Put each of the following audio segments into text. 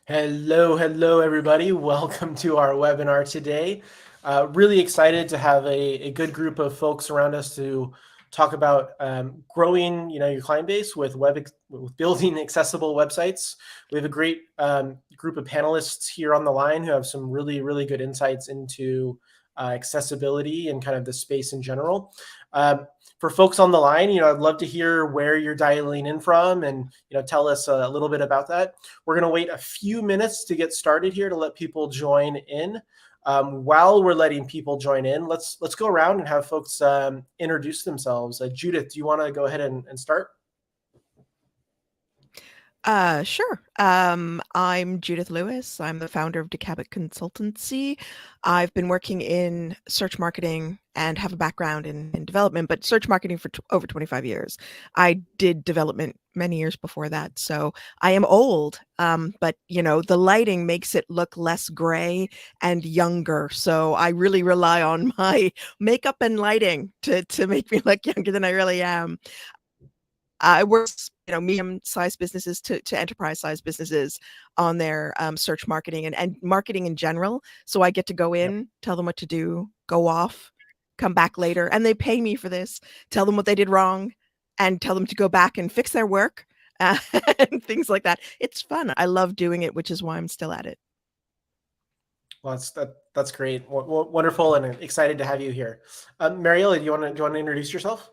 Hello, everybody. Welcome to our webinar today. Really excited to have a good group of folks around us to talk about growing, your client base with with building accessible websites. We have a great group of panelists here on the line who have some really good insights into accessibility and kind of the space in general. For folks on the line, I'd love to hear where you're dialing in from and, tell us a little bit about that. We're going to wait a few minutes to get started here to let people join in. While we're letting people join in, let's go around and have folks introduce themselves. Judith, do you want to go ahead and start? Sure. I'm Judith Lewis. I'm the founder of DeCabot Consultancy. I've been working in search marketing and have a background in development, but search marketing for over 25 years. I did development many years before that, so I am old. But the lighting makes it look less gray and younger. So I really rely on my makeup and lighting to make me look younger than I really am. I work, medium-sized businesses to enterprise-sized businesses on their search marketing and marketing in general. So I get to go Yep. in, tell them what to do, go off, come back later, and they pay me for this. Tell them what they did wrong, and tell them to go back and fix their work, and things like that. It's fun. I love doing it, which is why I'm still at it. Well, that's great. Wonderful, and excited to have you here. Mariela, do you want to introduce yourself?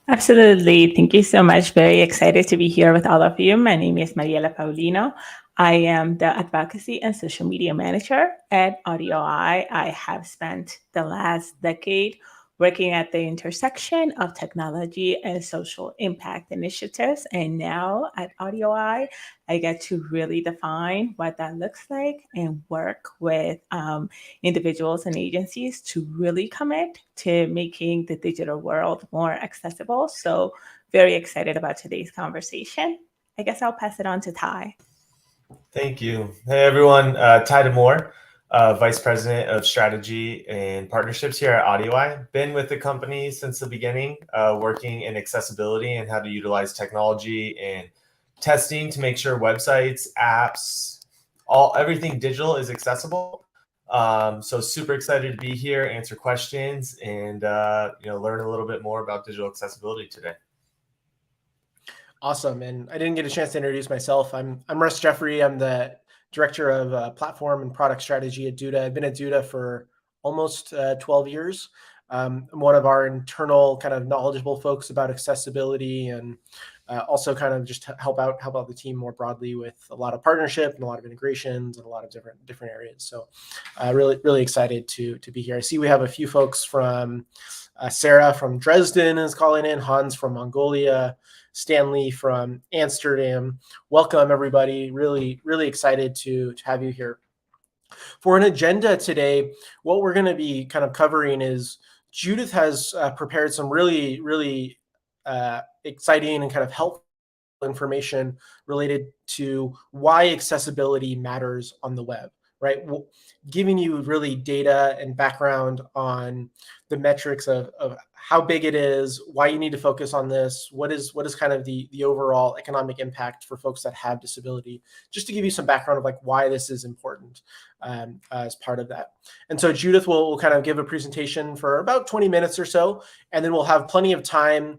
Absolutely. Thank you so much. Very excited to be here with all of you. My name is Mariela Paulino. I am the advocacy and social media manager at AudioEye. I have spent the last decade working at the intersection of technology and social impact initiatives. And now at AudioEye, I get to really define what that looks like and work with individuals and agencies to really commit to making the digital world more accessible. So very excited about today's conversation. I guess I'll pass it on to Ty. Thank you. Hey, everyone. Ty DeMoore, Vice President of Strategy and Partnerships here at AudioEye. Been with the company since the beginning, working in accessibility and how to utilize technology and testing to make sure websites, apps, everything digital is accessible. So super excited to be here, answer questions, and learn a little bit more about digital accessibility today. Awesome. And I didn't get a chance to introduce myself. I'm Russ Jeffrey. I'm the Director of Platform and Product Strategy at Duda. I've been at Duda for almost 12 years. I'm one of our internal kind of knowledgeable folks about accessibility, and also kind of just help out the team more broadly with a lot of partnership and a lot of integrations and a lot of different areas. So really excited to be here. I see we have a few folks from Sarah from Dresden is calling in, Hans from Mongolia, Stanley from Amsterdam. Welcome, everybody. Really excited to have you here. For an agenda today, what we're going to be kind of covering is Judith has prepared some really exciting and kind of helpful information related to why accessibility matters on the web, right? Giving you really data and background on the metrics of how big it is, why you need to focus on this, what is kind of the overall economic impact for folks that have disability, just to give you some background of like why this is important as part of that. And so Judith will kind of give a presentation for about 20 minutes or so, and then we'll have plenty of time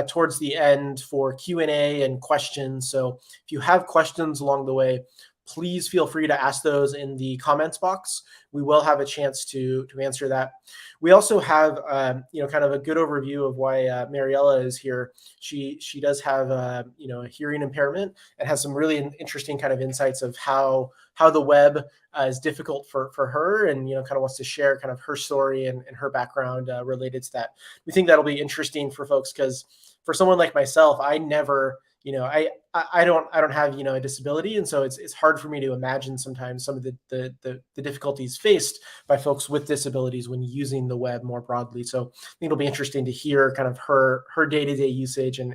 towards the end for Q&A and questions. So if you have questions along the way, please feel free to ask those in the comments box. We will have a chance to answer that. We also have kind of a good overview of why Mariela is here. She does have a hearing impairment and has some really interesting kind of insights of how the web is difficult for her, and kind of wants to share kind of her story and her background related to that. We think that'll be interesting for folks because for someone like myself, I never I don't have a disability, and so it's hard for me to imagine sometimes some of the difficulties faced by folks with disabilities when using the web more broadly. So I think it'll be interesting to hear kind of her day-to-day usage and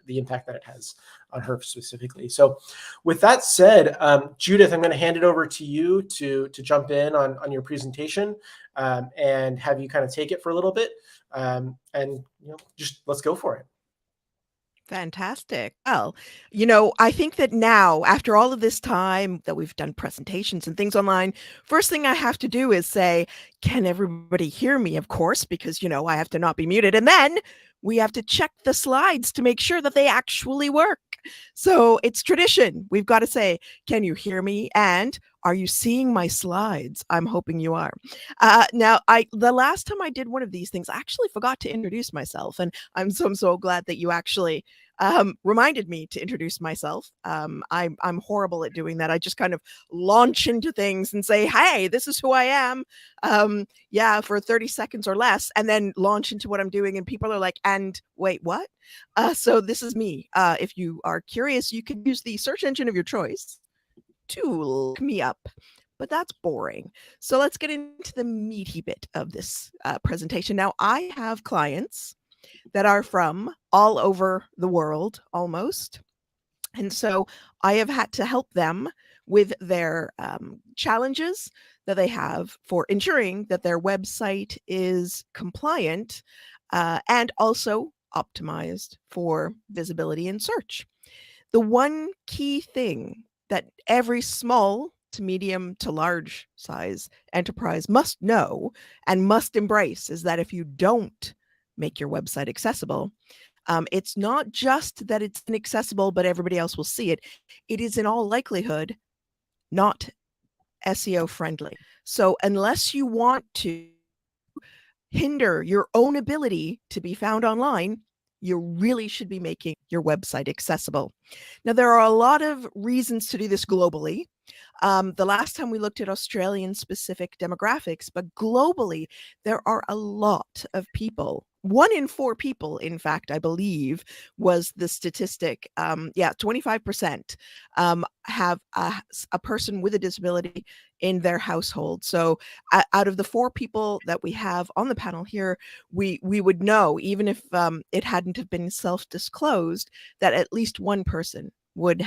the impact that it has on her specifically. So with that said, Judith, I'm going to hand it over to you to jump in on your presentation and have you kind of take it for a little bit, and just let's go for it. Fantastic. Well, I think that now, after all of this time that we've done presentations and things online, first thing I have to do is say, can everybody hear me? Of course, because, I have to not be muted. And then we have to check the slides to make sure that they actually work. So it's tradition. We've got to say, can you hear me? And are you seeing my slides? I'm hoping you are. Now, the last time I did one of these things, I actually forgot to introduce myself. And I'm so glad that you actually reminded me to introduce myself. I'm horrible at doing that. I just kind of launch into things and say, "Hey, this is who I am." For 30 seconds or less, and then launch into what I'm doing, and people are like, "And wait, what?" So this is me. If you are curious, you can use the search engine of your choice to look me up. But that's boring. So let's get into the meaty bit of this presentation. Now, I have clients that are from all over the world almost. And so I have had to help them with their challenges that they have for ensuring that their website is compliant and also optimized for visibility in search. The one key thing that every small to medium to large size enterprise must know and must embrace is that if you don't make your website accessible, it's not just that it's inaccessible, but everybody else will see it. It is in all likelihood not SEO friendly. So unless you want to hinder your own ability to be found online, you really should be making your website accessible. Now, there are a lot of reasons to do this globally. The last time we looked at Australian specific demographics, but globally, there are a lot of people. 1 in 4 people, in fact, I believe, was the statistic. 25% have a person with a disability in their household. So out of the 4 people that we have on the panel here, we would know, even if it hadn't have been self-disclosed, that at least one person would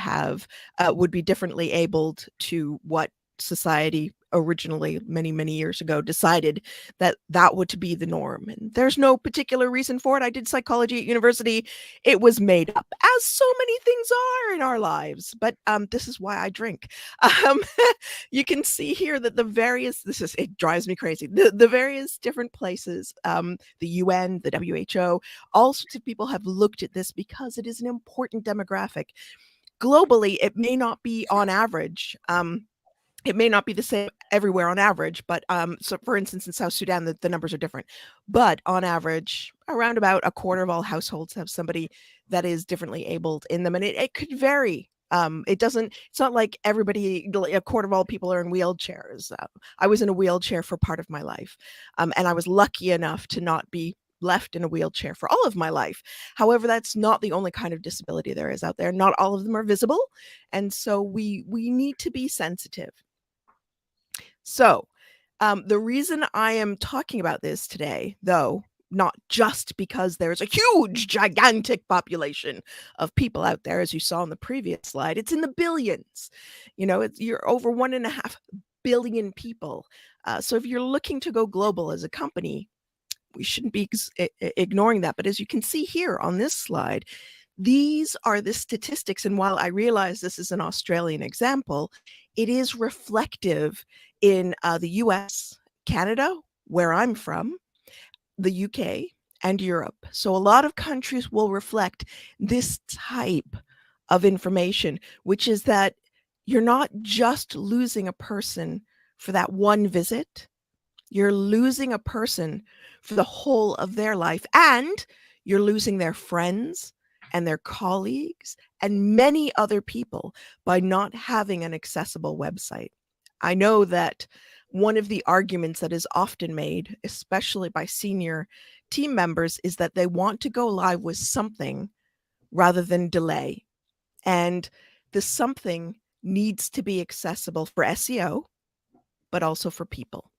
be differently abled to what society originally many years ago decided that would to be the norm. And there's no particular reason for it. I did psychology at university. It was made up, as so many things are in our lives, but this is why I drink. You can see here that it drives me crazy, the various different places, the UN, the WHO, all sorts of people have looked at this because it is an important demographic. Globally, it may not be on average. It may not be the same everywhere on average, but so for instance, in South Sudan, the numbers are different. But on average, around about a quarter of all households have somebody that is differently abled in them, and it could vary. It's not like a quarter of all people are in wheelchairs. I was in a wheelchair for part of my life, and I was lucky enough to not be left in a wheelchair for all of my life. However, that's not the only kind of disability there is out there. Not all of them are visible. And so we need to be sensitive. So the reason I am talking about this today, though, not just because there's a huge, gigantic population of people out there, as you saw in the previous slide, it's in the billions. You're over 1.5 billion people. So if you're looking to go global as a company, we shouldn't be ignoring that. But as you can see here on this slide, these are the statistics. And while I realize this is an Australian example, it is reflective in the US, Canada, where I'm from, the UK, and Europe. So a lot of countries will reflect this type of information, which is that you're not just losing a person for that one visit. You're losing a person for the whole of their life, and you're losing their friends and their colleagues and many other people by not having an accessible website. I know that one of the arguments that is often made, especially by senior team members, is that they want to go live with something rather than delay. And the something needs to be accessible for SEO, but also for people.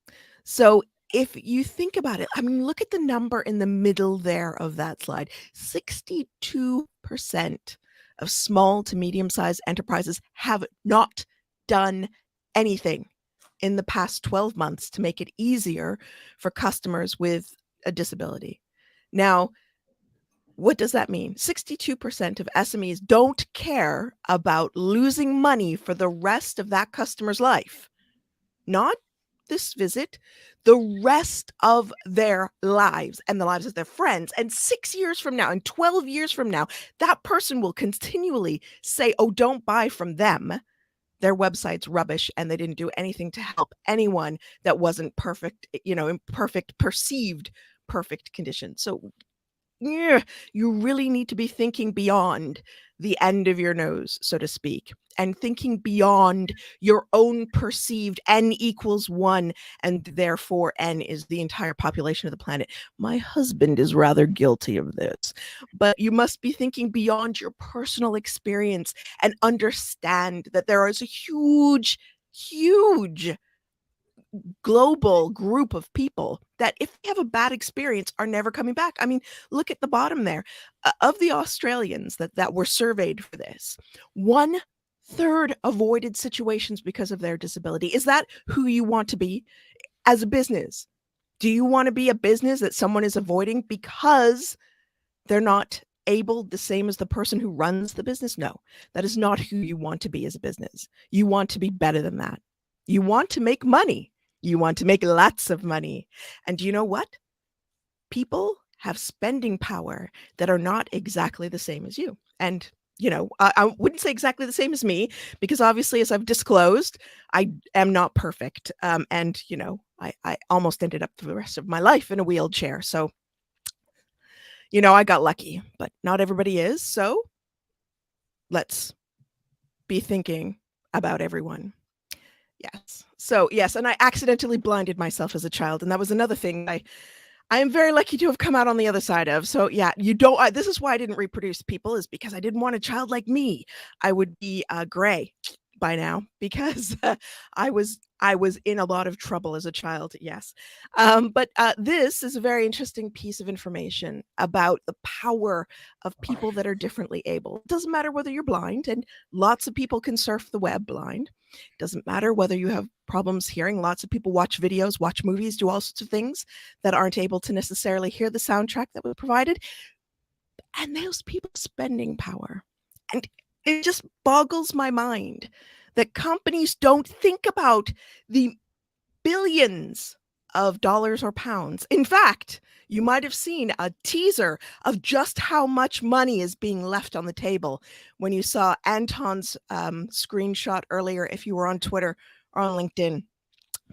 So if you think about it, look at the number in the middle there of that slide. 62% of small to medium-sized enterprises have not done anything in the past 12 months to make it easier for customers with a disability. Now, What does that mean? 62% of SMEs don't care about losing money for the rest of that customer's life. Not this visit, the rest of their lives and the lives of their friends. And 6 years from now and 12 years from now, that person will continually say, oh, don't buy from them. Their website's rubbish and they didn't do anything to help anyone that wasn't perfect, in perfect, perceived perfect condition. So you really need to be thinking beyond the end of your nose, so to speak, and thinking beyond your own perceived n equals 1, and therefore n is the entire population of the planet. My husband is rather guilty of this, but you must be thinking beyond your personal experience and understand that there is a huge global group of people that, if they have a bad experience, are never coming back. I mean, look at the bottom there. Of the Australians that were surveyed for this, 1/3 avoided situations because of their disability. Is that who you want to be as a business? Do you want to be a business that someone is avoiding because they're not able, the same as the person who runs the business? No, that is not who you want to be as a business. You want to be better than that. You want to make money. You want to make lots of money. And do you know what? People have spending power that are not exactly the same as you. And, I wouldn't say exactly the same as me, because obviously, as I've disclosed, I am not perfect. And, I almost ended up for the rest of my life in a wheelchair. So, I got lucky, but not everybody is. So let's be thinking about everyone. Yes. So yes, and I accidentally blinded myself as a child, and that was another thing I am very lucky to have come out on the other side of. So yeah, you don't. This is why I didn't reproduce people, is because I didn't want a child like me. I would be gray by now, because I was in a lot of trouble as a child. Yes, but this is a very interesting piece of information about the power of people that are differently able. It doesn't matter whether you're blind, and lots of people can surf the web blind. It doesn't matter whether you have problems hearing. Lots of people watch videos, watch movies, do all sorts of things that aren't able to necessarily hear the soundtrack that was provided. And those people spending power. And it just boggles my mind that companies don't think about the billions of dollars or pounds. In fact, you might have seen a teaser of just how much money is being left on the table when you saw Anton's screenshot earlier, if you were on Twitter or on LinkedIn,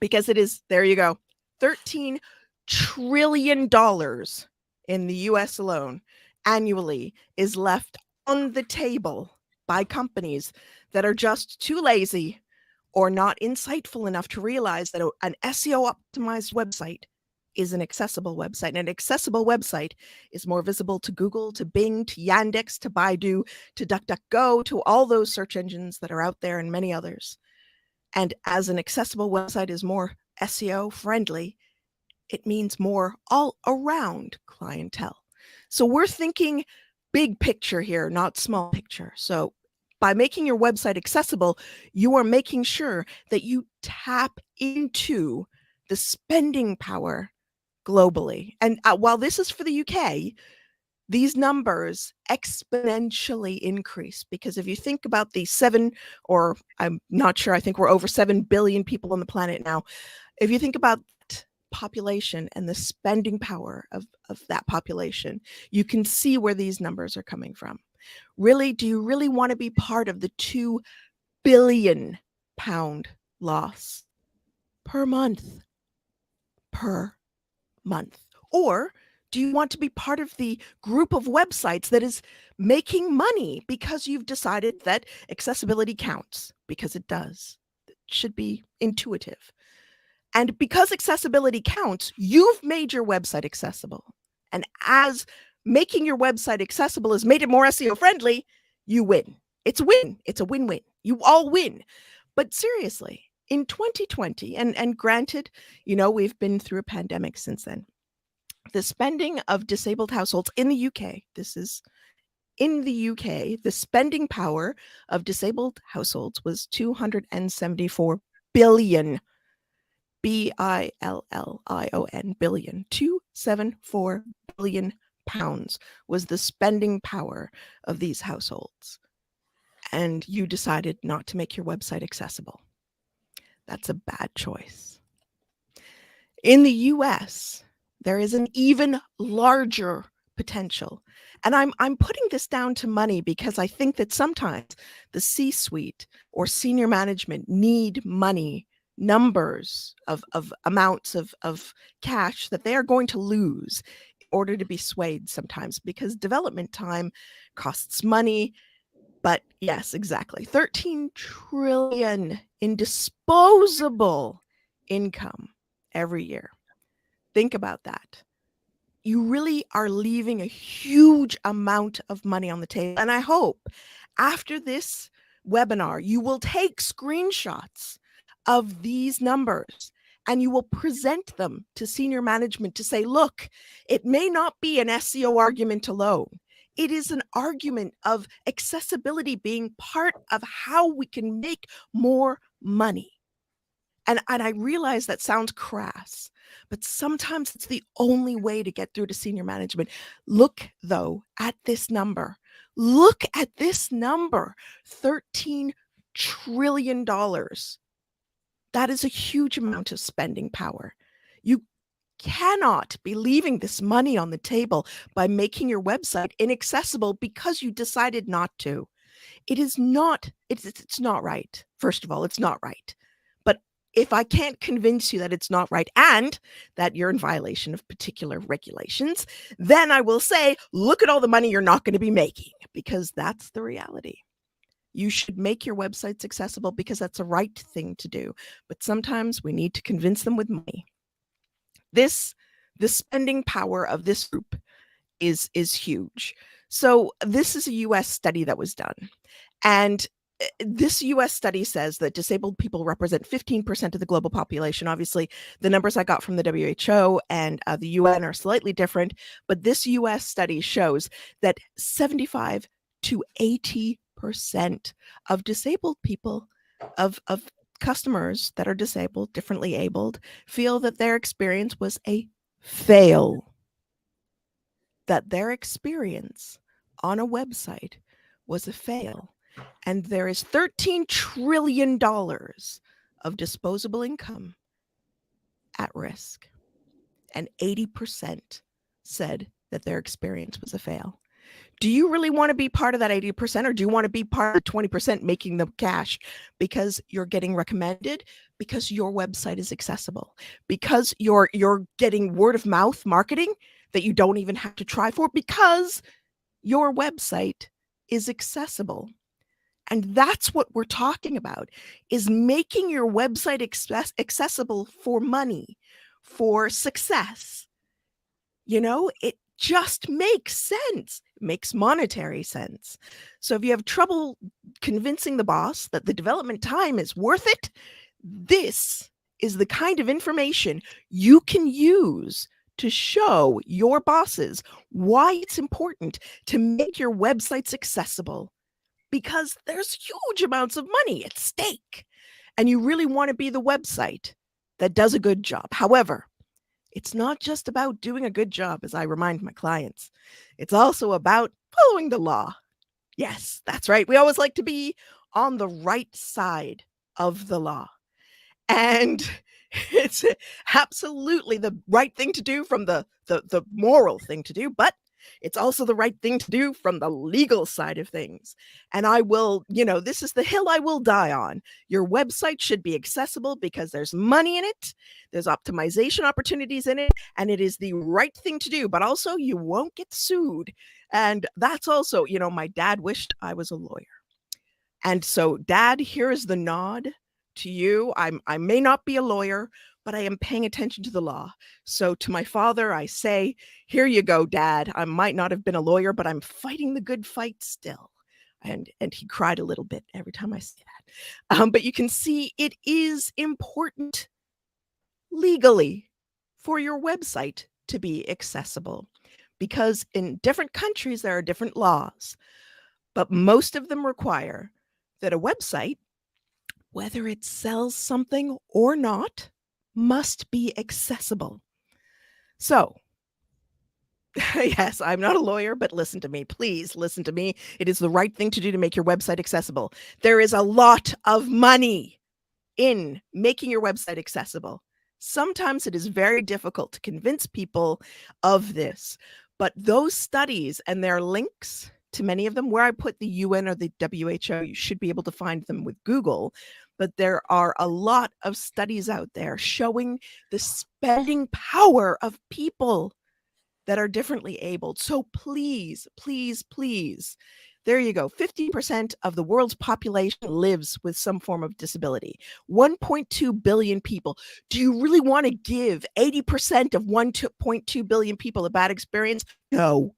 because it is, there you go, $13 trillion in the US alone annually is left on the table by companies that are just too lazy or not insightful enough to realize that an SEO optimized website is an accessible website. And an accessible website is more visible to Google, to Bing, to Yandex, to Baidu, to DuckDuckGo, to all those search engines that are out there, and many others. And as an accessible website is more SEO friendly, it means more all around clientele. So we're thinking big picture here, not small picture. So by making your website accessible, you are making sure that you tap into the spending power globally. And while this is for the UK, these numbers exponentially increase, because if you think about the I'm not sure, I think we're over 7 billion people on the planet now. If you think about population and the spending power of that population, you can see where these numbers are coming from. Really, do you really want to be part of the £2 billion loss per month? Or do you want to be part of the group of websites that is making money because you've decided that accessibility counts? Because it does. It should be intuitive. And because accessibility counts, you've made your website accessible. And as making your website accessible has made it more SEO friendly, you win. It's a win. It's a win-win. You all win. But seriously, in 2020, and granted, we've been through a pandemic since then, the spending of disabled households in the UK, the spending power of disabled households was 274 billion. billion, 274 billion pounds was the spending power of these households, and you decided not to make your website accessible. That's a bad choice. In the US, there is an even larger potential. And I'm putting this down to money because I think that sometimes the C-suite or senior management need money, numbers of amounts of cash that they are going to lose in order to be swayed sometimes, because development time costs money. But yes, exactly. 13 trillion in disposable income every year. Think about that. You really are leaving a huge amount of money on the table. And I hope after this webinar, you will take screenshots of these numbers and you will present them to senior management to say, look, it may not be an SEO argument alone. It is an argument of accessibility being part of how we can make more money. And I realize that sounds crass, but sometimes it's the only way to get through to senior management. Look, though, at this number. Look at this number, $13 trillion. That is a huge amount of spending power. You cannot be leaving this money on the table by making your website inaccessible because you decided not to. It's not right. First of all, it's not right. But if I can't convince you that it's not right and that you're in violation of particular regulations, then I will say, look at all the money you're not going to be making, because that's the reality. You should make your websites accessible because that's the right thing to do. But sometimes we need to convince them with money. The spending power of this group is huge. So this is a US study that was done. And this US study says that disabled people represent 15% of the global population. Obviously, the numbers I got from the WHO and the UN are slightly different, but this US study shows that 75 to 80% of disabled people, of customers that are disabled, differently abled, feel that their experience was a fail. That their experience on a website was a fail. And there is $13 trillion of disposable income at risk. And 80% said that their experience was a fail. Do you really want to be part of that 80%, or do you want to be part of the 20% making the cash because you're getting recommended, because your website is accessible, because you're getting word of mouth marketing that you don't even have to try for because your website is accessible? And that's what we're talking about, is making your website accessible for money, for success. You know, it just makes sense. It makes monetary sense. So if you have trouble convincing the boss that the development time is worth it, this is the kind of information you can use to show your bosses why it's important to make your websites accessible. Because there's huge amounts of money at stake, and you really want to be the website that does a good job. However, it's not just about doing a good job, as I remind my clients. It's also about following the law. Yes, that's right. We always like to be on the right side of the law. And it's absolutely the right thing to do from the moral thing to do, but it's also the right thing to do from the legal side of things. And I will, this is the hill I will die on. Your website should be accessible because there's money in it. There's optimization opportunities in it, and it is the right thing to do, but also you won't get sued. And that's also, my dad wished I was a lawyer. And so, Dad, here is the nod to you. I may not be a lawyer, but I am paying attention to the law. So to my father, I say, here you go, Dad. I might not have been a lawyer, but I'm fighting the good fight still. And he cried a little bit every time I say that. But you can see it is important legally for your website to be accessible, because in different countries, there are different laws, but most of them require that a website, whether it sells something or not, must be accessible. So Yes, I'm not a lawyer, but listen to me. Please listen to me. It is the right thing to do to make your website accessible. There is a lot of money in making your website accessible. Sometimes it is very difficult to convince people of this, but those studies and their links to many of them, where I put the UN or the WHO, you should be able to find them with Google. But there are a lot of studies out there showing the spending power of people that are differently abled. So please, please, please, there you go. 50% of the world's population lives with some form of disability. 1.2 billion people. Do you really want to give 80% of 1.2 billion people a bad experience? No.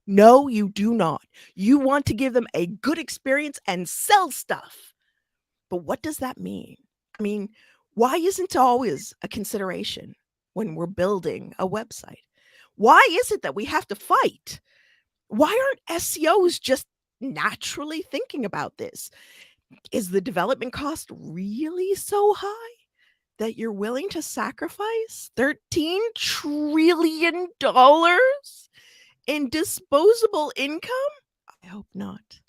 No, you do not. You want to give them a good experience and sell stuff. But what does that mean? I mean, why isn't it always a consideration when we're building a website? Why is it that we have to fight? Why aren't SEOs just naturally thinking about this? Is the development cost really so high that you're willing to sacrifice $13 trillion in disposable income? I hope not.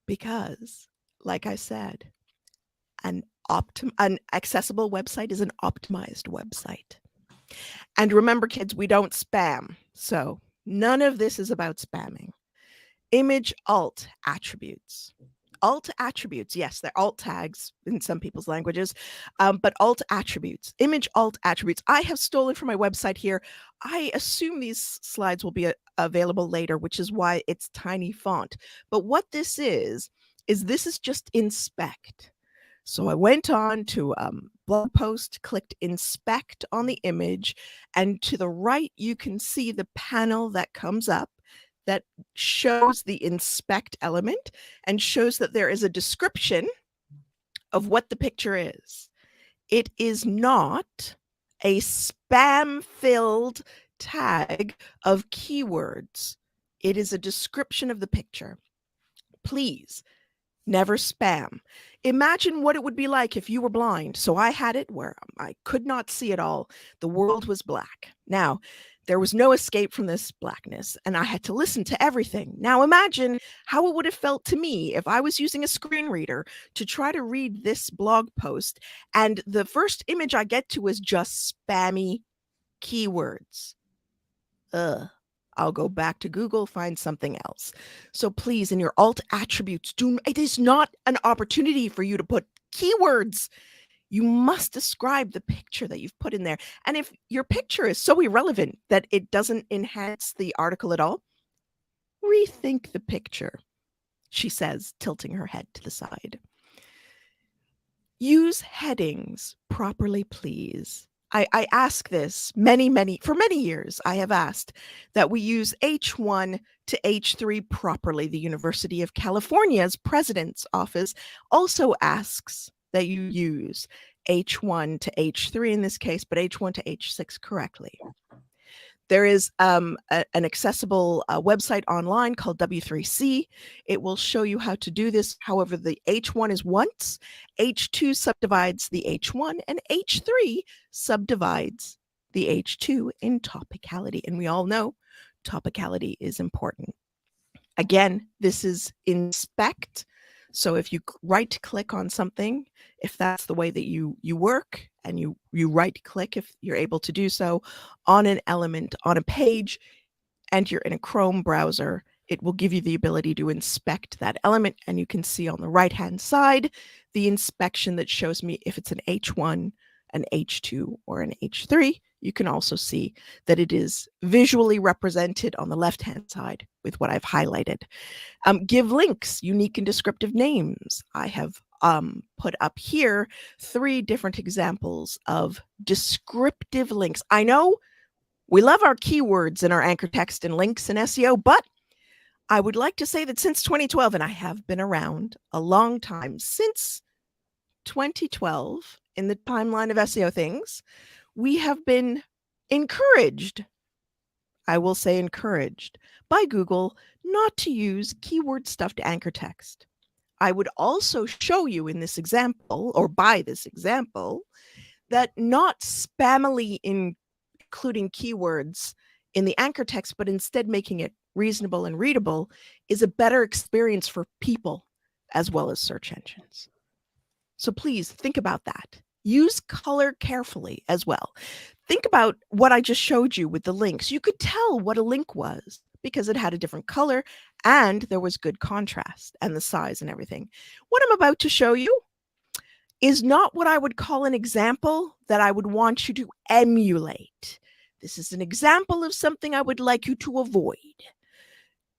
Because, like I said, an accessible website is an optimized website. And remember, kids, we don't spam. So none of this is about spamming. Image alt attributes. Alt attributes, yes, they're alt tags in some people's languages, but alt attributes, image alt attributes. I have stolen from my website here. I assume these slides will be available later, which is why it's tiny font. But what this is this is just inspect. So I went on to blog post, clicked inspect on the image, and to the right, you can see the panel that comes up that shows the inspect element and shows that there is a description of what the picture is. It is not a spam-filled tag of keywords. It is a description of the picture. Please, never spam. Imagine what it would be like if you were blind. So I had it where I could not see at all. The world was black. Now, there was no escape from this blackness, and I had to listen to everything. Now imagine how it would have felt to me if I was using a screen reader to try to read this blog post, and the first image I get to is just spammy keywords. I'll go back to Google, find something else. So please, in your alt attributes, it is not an opportunity for you to put keywords. You must describe the picture that you've put in there. And if your picture is so irrelevant that it doesn't enhance the article at all, rethink the picture, she says, tilting her head to the side. Use headings properly, please. I ask this for many years. I have asked that we use H1 to H3 properly. The University of California's president's office also asks that you use H1 to H3 in this case, but H1 to H6 correctly. There is an accessible website online called W3C. It will show you how to do this. However, the H1 is once, H2 subdivides the H1, and H3 subdivides the H2 in topicality. And we all know topicality is important. Again, this is inspect. So if you right click on something, if that's the way that you work, and you right click, if you're able to do so, on an element, on a page, and you're in a Chrome browser, it will give you the ability to inspect that element. And you can see on the right-hand side, the inspection that shows me if it's an H1, an H2, or an H3. You can also see that it is visually represented on the left-hand side with what I've highlighted. Give links, unique and descriptive names. I have put up here 3 different examples of descriptive links. I know we love our keywords and our anchor text and links and SEO, but I would like to say that since 2012, and I have been around a long time, since 2012 in the timeline of SEO things, we have been encouraged, I will say encouraged, by Google not to use keyword stuffed anchor text. I would also show you in this example, or by this example, that not spammily including keywords in the anchor text, but instead making it reasonable and readable is a better experience for people as well as search engines. So please think about that. Use color carefully as well. Think about what I just showed you with the links. You could tell what a link was because it had a different color and there was good contrast and the size and everything. What I'm about to show you is not what I would call an example that I would want you to emulate. This is an example of something I would like you to avoid.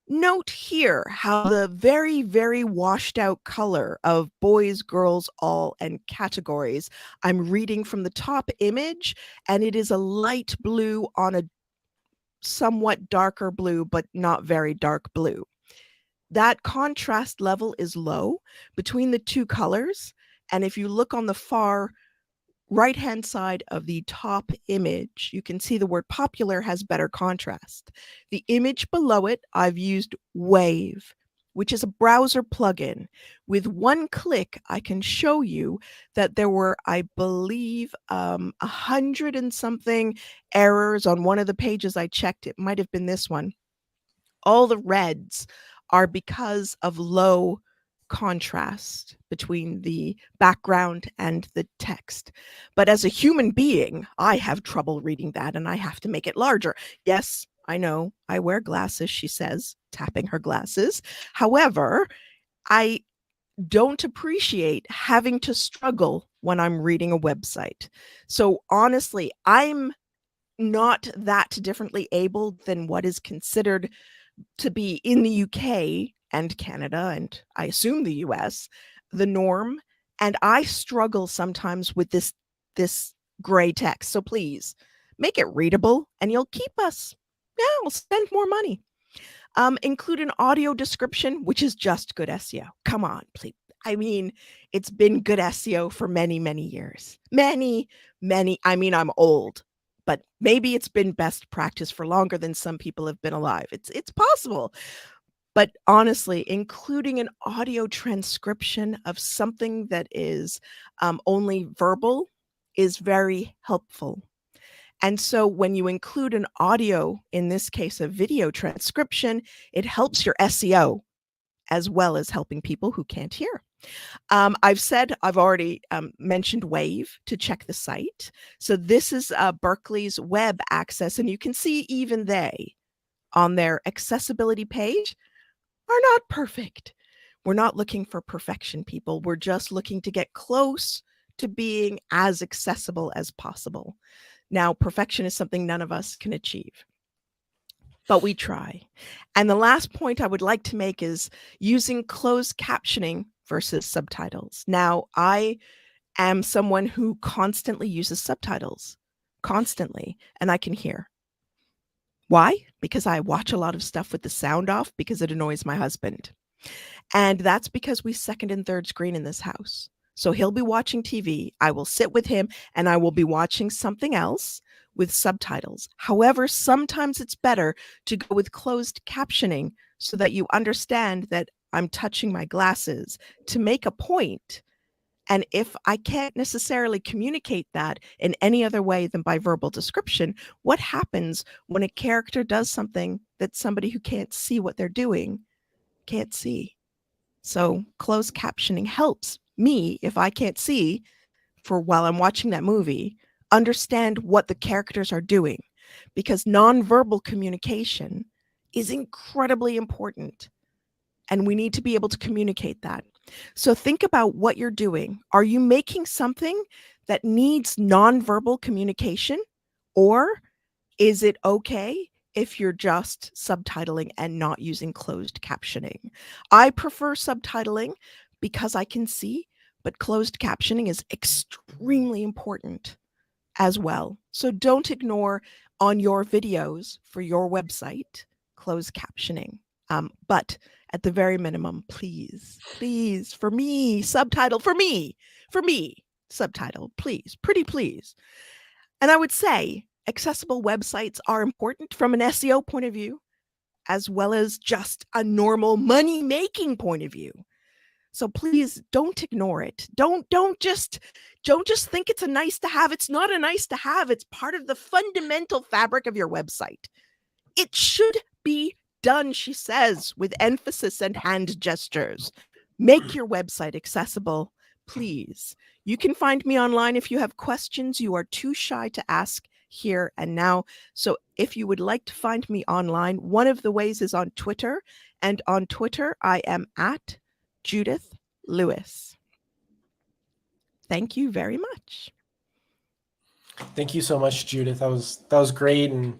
Note here how the very, very washed out color of boys, girls, all, and categories. I'm reading from the top image, and it is a light blue on a somewhat darker blue, but not very dark blue. That contrast level is low between the two colors. And if you look on the far right-hand side of the top image, you can see the word popular has better contrast. The image below it, I've used Wave, which is a browser plugin. With one click, I can show you that there were, I believe, 100 and something errors on one of the pages I checked. It might have been this one. All the reds are because of low contrast between the background and the text. But as a human being, I have trouble reading that and I have to make it larger. Yes, I know, I wear glasses, she says, tapping her glasses. However, I don't appreciate having to struggle when I'm reading a website. So honestly, I'm not that differently abled than what is considered to be in the UK and Canada, and I assume the US, the norm. And I struggle sometimes with this gray text. So please make it readable and you'll keep us. Yeah, we'll spend more money. Include an audio description, which is just good SEO. Come on, please. I mean, it's been good SEO for many, many years. Many, I mean, I'm old, but maybe it's been best practice for longer than some people have been alive. It's possible. But honestly, including an audio transcription of something that is only verbal is very helpful. And so when you include an audio, in this case, a video transcription, it helps your SEO as well as helping people who can't hear. I've already mentioned Wave to check the site. So this is Berkeley's web access, and you can see even they, on their accessibility page, are not perfect. We're not looking for perfection, people. We're just looking to get close to being as accessible as possible. Now, perfection is something none of us can achieve, but we try. And the last point I would like to make is using closed captioning versus subtitles. Now, I am someone who constantly uses subtitles, constantly, and I can hear. Why? Because I watch a lot of stuff with the sound off because it annoys my husband. And that's because we second and third screen in this house. So he'll be watching TV, I will sit with him, and I will be watching something else with subtitles. However, sometimes it's better to go with closed captioning so that you understand that I'm touching my glasses to make a point. And if I can't necessarily communicate that in any other way than by verbal description, what happens when a character does something that somebody who can't see what they're doing can't see? So closed captioning helps me, if I can't see for while I'm watching that movie, understand what the characters are doing, because nonverbal communication is incredibly important. And we need to be able to communicate that. So think about what you're doing. Are you making something that needs nonverbal communication? Or is it okay if you're just subtitling and not using closed captioning? I prefer subtitling because I can see, but closed captioning is extremely important as well. So don't ignore on your videos for your website closed captioning. But at the very minimum, please, for me, subtitle, for me, subtitle, please, pretty please. And I would say accessible websites are important from an SEO point of view, as well as just a normal money-making point of view. So please don't ignore it. Don't just think it's a nice to have. It's not a nice to have. It's part of the fundamental fabric of your website. It should be done, she says, with emphasis and hand gestures. Make your website accessible, please. You can find me online if you have questions you are too shy to ask here and now. So if you would like to find me online, one of the ways is on Twitter. And on Twitter, I am at Judith Lewis. Thank you very much. Thank you so much, Judith. That was great, and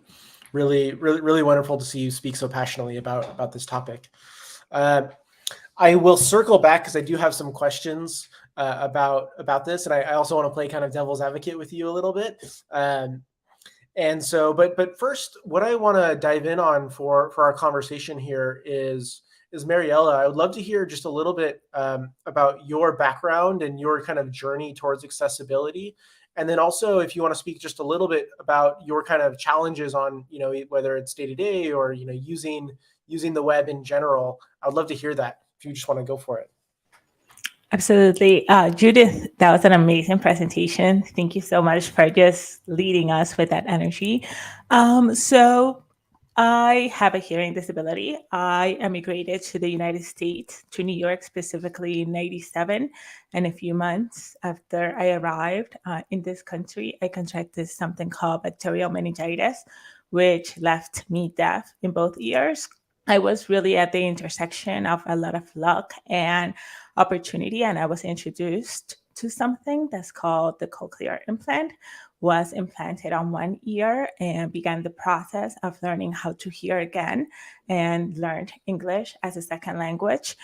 really wonderful to see you speak so passionately about this topic. I will circle back because I do have some questions about this, and I also want to play kind of devil's advocate with you a little bit. And so, but first, what I want to dive in on for our conversation here is Mariella. I would love to hear just a little bit about your background and your kind of journey towards accessibility. And then also, if you want to speak just a little bit about your kind of challenges on, whether it's day to day or, using the web in general, I would love to hear that if you just want to go for it. Absolutely. Judith, that was an amazing presentation. Thank you so much for just leading us with that energy. So I have a hearing disability. I immigrated to the United States, to New York specifically in 97. And a few months after I arrived in this country, I contracted something called bacterial meningitis, which left me deaf in both ears. I was really at the intersection of a lot of luck and opportunity, and I was introduced to something that's called the cochlear implant. Was implanted on one ear and began the process of learning how to hear again and learned English as a second language.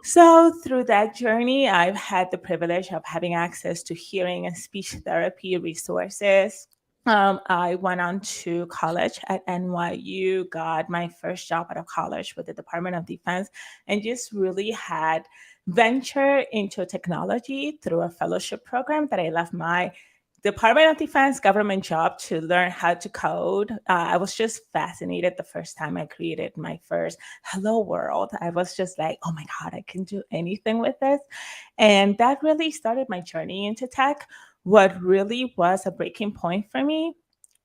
So through that journey, I've had the privilege of having access to hearing and speech therapy resources. I went on to college at NYU, got my first job out of college with the Department of Defense, and just really had venture into technology through a fellowship program that I left my Department of Defense government job to learn how to code. I was just fascinated the first time I created my first Hello World. I was just like, oh my God, I can do anything with this. And that really started my journey into tech. What really was a breaking point for me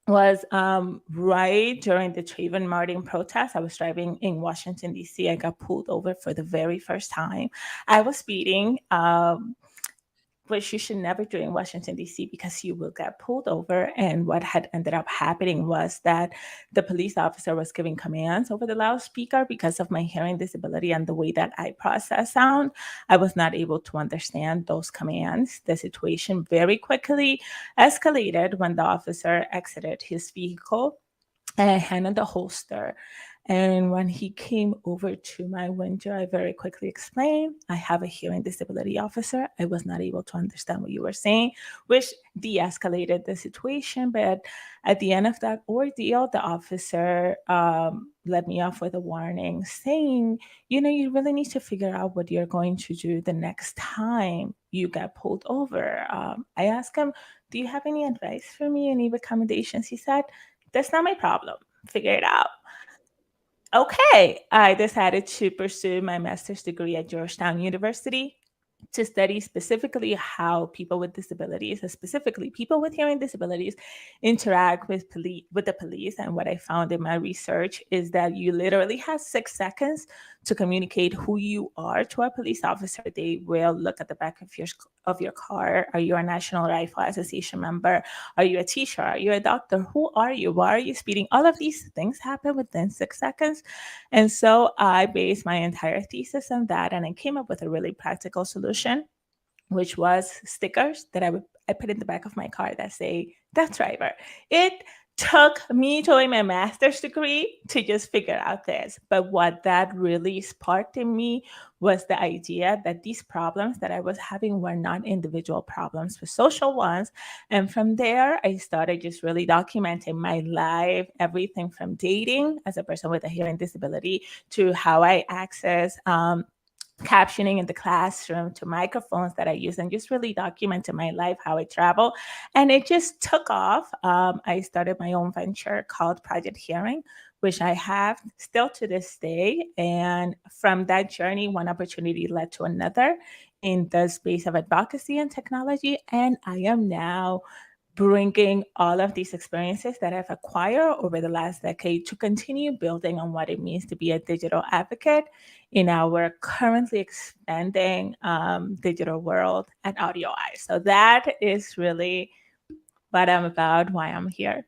was right during the Trayvon Martin protest. I was driving in Washington, D.C. I got pulled over for the very first time. I was speeding, which you should never do in Washington, D.C. because you will get pulled over. And what had ended up happening was that the police officer was giving commands over the loudspeaker. Because of my hearing disability and the way that I process sound, I was not able to understand those commands. The situation very quickly escalated when the officer exited his vehicle and handed the holster. And when he came over to my window, I very quickly explained, I have a hearing disability, officer. I was not able to understand what you were saying, which de-escalated the situation. But at the end of that ordeal, the officer let me off with a warning saying, you really need to figure out what you're going to do the next time you get pulled over. I asked him, do you have any advice for me, any recommendations? He said, that's not my problem. Figure it out. Okay, I decided to pursue my master's degree at Georgetown University to study specifically how people with disabilities, and specifically people with hearing disabilities, interact with the police. And what I found in my research is that you literally have 6 seconds to communicate who you are to a police officer. They will look at the back of your car. Are you a National Rifle Association member? Are you a teacher? Are you a doctor? Who are you? Why are you speeding? All of these things happen within 6 seconds. And so I based my entire thesis on that, and I came up with a really practical solution, which was stickers that I put in the back of my car that say, "Death Driver." It took me doing my master's degree to just figure out this. But what that really sparked in me was the idea that these problems that I was having were not individual problems, but social ones. And from there, I started just really documenting my life, everything from dating as a person with a hearing disability to how I access captioning in the classroom to microphones that I use, and just really documented my life, how I travel. And it just took off. I started my own venture called Project Hearing, which I have still to this day. And from that journey, one opportunity led to another in the space of advocacy and technology. And I am now bringing all of these experiences that I've acquired over the last decade to continue building on what it means to be a digital advocate in our currently expanding digital world at AudioEye. So that is really what I'm about, why I'm here.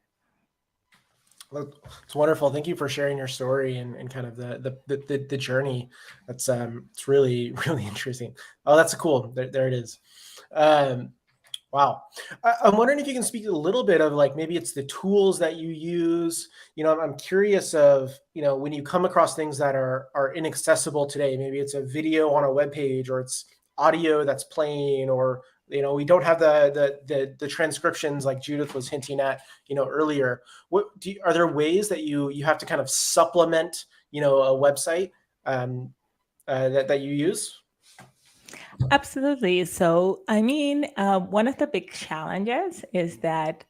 Well, it's wonderful. Thank you for sharing your story and kind of the journey. That's it's really really interesting. Oh, that's cool. There it is. Wow. I'm wondering if you can speak a little bit of like maybe it's the tools that you use. I'm curious of, when you come across things that are inaccessible today, maybe it's a video on a web page or it's audio that's playing, or we don't have the transcriptions like Judith was hinting at, earlier. Are there ways that you have to kind of supplement, a website that you use? Absolutely. So, I mean, one of the big challenges is that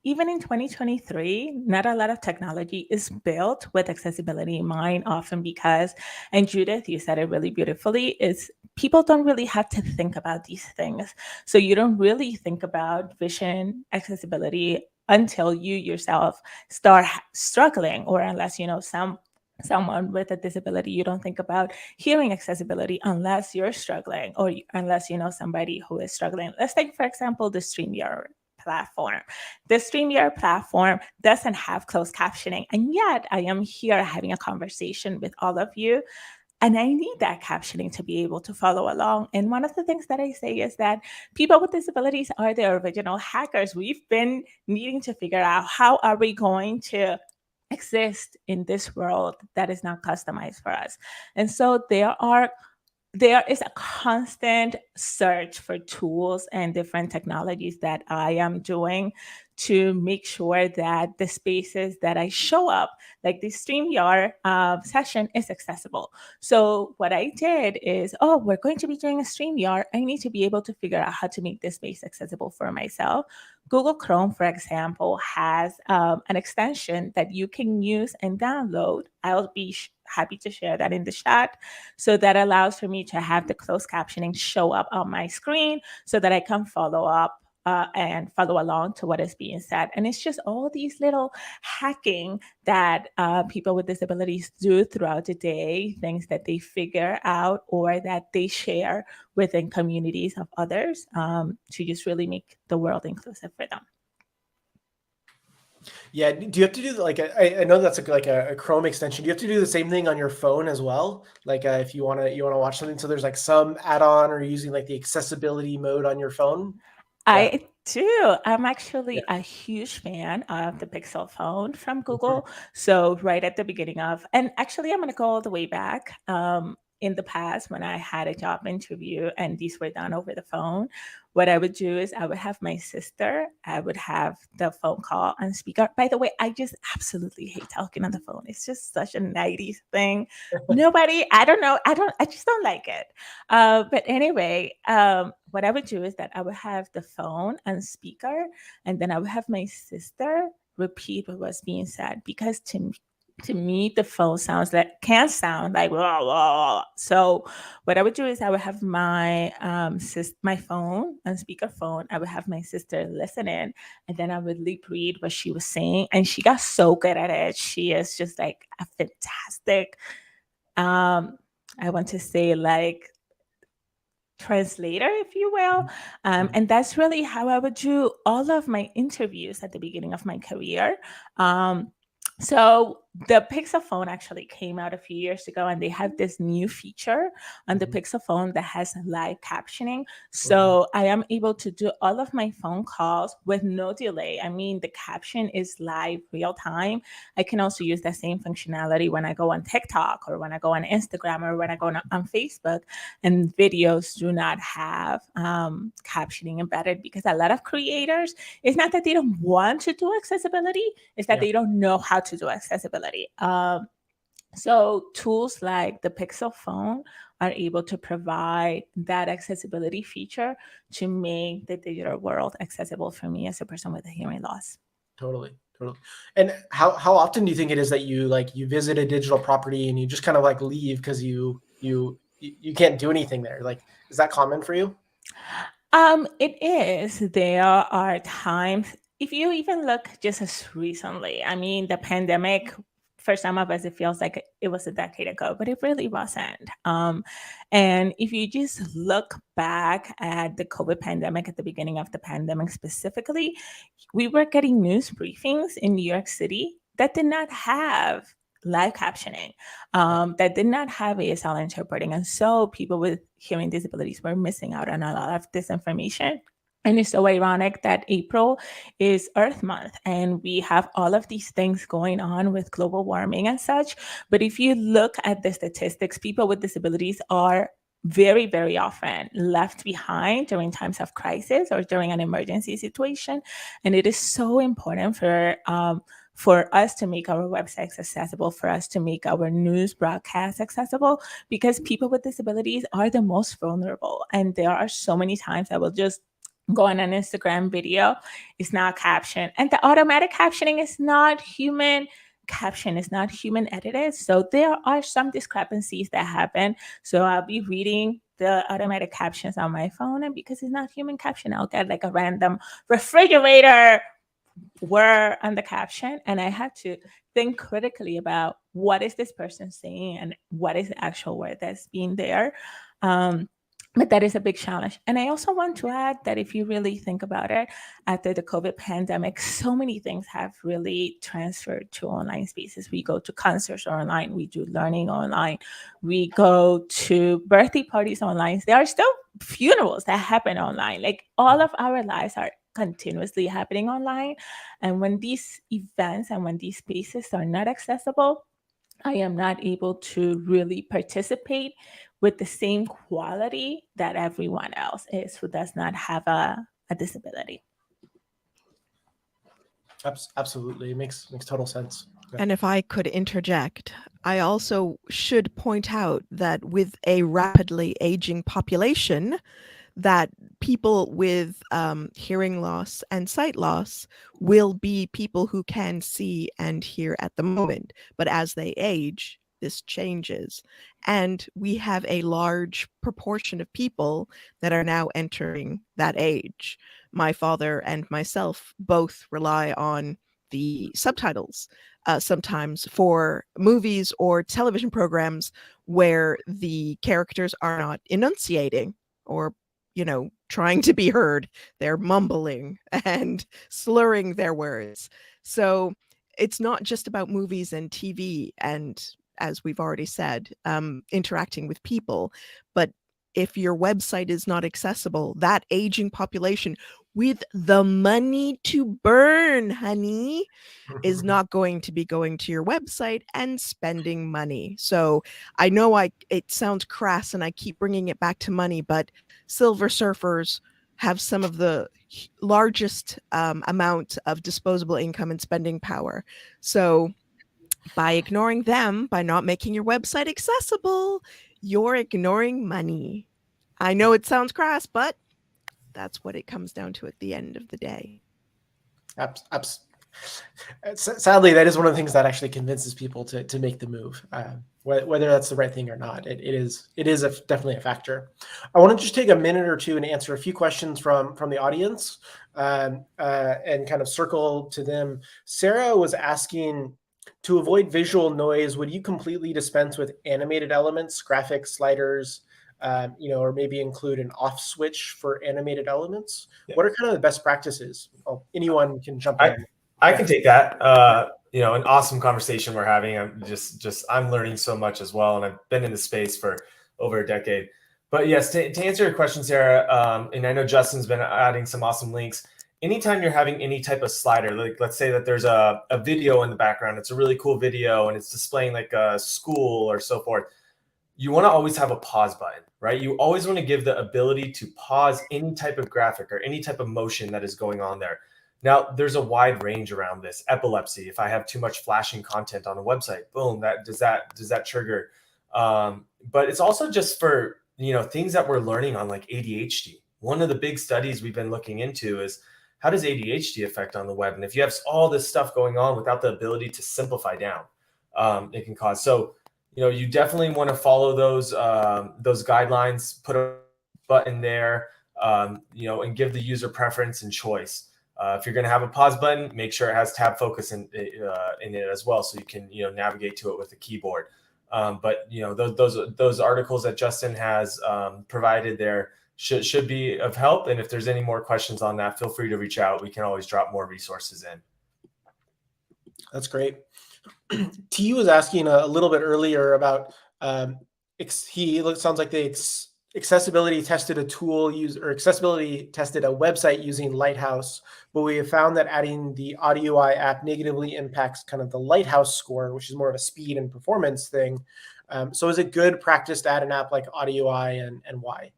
even in 2023, not a lot of technology is built with accessibility in mind, often because, and Judith, you said it really beautifully, is people don't really have to think about these things. So you don't really think about vision accessibility until you yourself start struggling, or unless someone with a disability. You don't think about hearing accessibility unless you're struggling, or unless you know somebody who is struggling. Let's take, for example, the StreamYard platform. The StreamYard platform doesn't have closed captioning, and yet I am here having a conversation with all of you, and I need that captioning to be able to follow along. And one of the things that I say is that people with disabilities are the original hackers. We've been needing to figure out how are we going to exist in this world that is not customized for us. And so there is a constant search for tools and different technologies that I am doing to make sure that the spaces that I show up, like the StreamYard session, is accessible. So what I did is, we're going to be doing a StreamYard. I need to be able to figure out how to make this space accessible for myself. Google Chrome, for example, has an extension that you can use and download. I'll be happy to share that in the chat. So that allows for me to have the closed captioning show up on my screen so that I can follow up and follow along to what is being said. And it's just all these little hacking that people with disabilities do throughout the day, things that they figure out or that they share within communities of others to just really make the world inclusive for them. Yeah. Do you have to do like I know that's like a Chrome extension. Do you have to do the same thing on your phone as well? Like if you want to watch something, so there's like some add-on or using like the accessibility mode on your phone? I do. I'm actually a huge fan of the Pixel phone from Google. So right at the beginning of, and actually I'm going to go all the way back. In the past, when I had a job interview and these were done over the phone, what I would do is I would have my sister, I would have the phone call on speaker. By the way, I just absolutely hate talking on the phone. It's just such a 90s thing. I just don't like it. But anyway, what I would do is that I would have the phone on speaker, and then I would have my sister repeat what was being said, because to me, the phone can sound like blah, blah, blah. So what I would do is I would have my my phone on speakerphone. I would have my sister listen in, and then I would lip read what she was saying. And she got so good at it. She is just like a fantastic, I want to say like translator, if you will. And that's really how I would do all of my interviews at the beginning of my career. So the Pixel phone actually came out a few years ago, and they have this new feature on the Pixel phone that has live captioning. So I am able to do all of my phone calls with no delay. I mean, the caption is live real time. I can also use that same functionality when I go on TikTok or when I go on Instagram or when I go on Facebook, and videos do not have captioning embedded, because a lot of creators, it's not that they don't want to do accessibility, it's that they don't know how to do accessibility. So tools like the Pixel phone are able to provide that accessibility feature to make the digital world accessible for me as a person with a hearing loss. Totally. And how often do you think it is that you visit a digital property and you just kind of like leave because you can't do anything there? Like, is that common for you? It is. There are times, if you even look just as recently, I mean, the pandemic, for some of us, it feels like it was a decade ago, but it really wasn't. And if you just look back at the COVID pandemic, at the beginning of the pandemic specifically, we were getting news briefings in New York City that did not have live captioning, that did not have ASL interpreting. And so people with hearing disabilities were missing out on a lot of this information. And it's so ironic that April is Earth Month and we have all of these things going on with global warming and such. But if you look at the statistics, people with disabilities are very, very often left behind during times of crisis or during an emergency situation. And it is so important for us to make our websites accessible, for us to make our news broadcasts accessible, because people with disabilities are the most vulnerable. And there are so many times I will just go on an Instagram video, it's not captioned. And the automatic captioning is not human caption, is not human edited. So there are some discrepancies that happen. So I'll be reading the automatic captions on my phone, and because it's not human caption, I'll get like a random refrigerator word on the caption, and I had to think critically about what is this person saying and what is the actual word that's being there. But that is a big challenge. And I also want to add that if you really think about it, after the COVID pandemic, so many things have really transferred to online spaces. We go to concerts online, we do learning online, we go to birthday parties online. There are still funerals that happen online. Like all of our lives are continuously happening online. And when these events and when these spaces are not accessible, I am not able to really participate with the same quality that everyone else is who does not have a disability. Absolutely. It makes total sense. Yeah. And if I could interject, I also should point out that with a rapidly aging population, that people with hearing loss and sight loss will be people who can see and hear at the moment. But as they age, this changes. And we have a large proportion of people that are now entering that age. My father and myself both rely on the subtitles sometimes for movies or television programs where the characters are not enunciating or trying to be heard. They're mumbling and slurring their words. So it's not just about movies and TV and, as we've already said, interacting with people, but if your website is not accessible, that aging population with the money to burn, honey, is not going to be going to your website and spending money. So I know it sounds crass and I keep bringing it back to money, but Silver Surfers have some of the largest amount of disposable income and spending power. So by ignoring them, by not making your website accessible, you're ignoring money. I know it sounds crass, but that's what it comes down to at the end of the day. Sadly, that is one of the things that actually convinces people to make the move, whether that's the right thing or not. It is definitely a factor. I want to just take a minute or two and answer a few questions from the audience and kind of circle to them. Sarah was asking, to avoid visual noise, would you completely dispense with animated elements, graphics, sliders, or maybe include an off switch for animated elements? Yeah. What are kind of the best practices? Oh, anyone can jump in. I can take that. An awesome conversation we're having. I'm learning so much as well, and I've been in the space for over a decade. But yes, to answer your question, Sarah, and I know Justin's been adding some awesome links. Anytime you're having any type of slider, like let's say that there's a video in the background, it's a really cool video, and it's displaying like a school or so forth. You want to always have a pause button, right? You always want to give the ability to pause any type of graphic or any type of motion that is going on there. Now, there's a wide range around this. Epilepsy, if I have too much flashing content on a website, boom, does that trigger? But it's also just for, things that we're learning on, like ADHD. One of the big studies we've been looking into is, how does ADHD affect on the web? And if you have all this stuff going on without the ability to simplify down, it can cause. So, you definitely want to follow those guidelines, put a button there. and give the user preference and choice. If you're going to have a pause button, make sure it has tab focus in it as well, so you can navigate to it with a keyboard. But those articles that Justin has provided there should be of help. And if there's any more questions on that, feel free to reach out. We can always drop more resources in. That's great. T was asking a little bit earlier about sounds like they accessibility tested a tool or accessibility tested a website using Lighthouse, but we have found that adding the AudioEye app negatively impacts kind of the Lighthouse score, which is more of a speed and performance thing. So is it good practice to add an app like AudioEye, and why?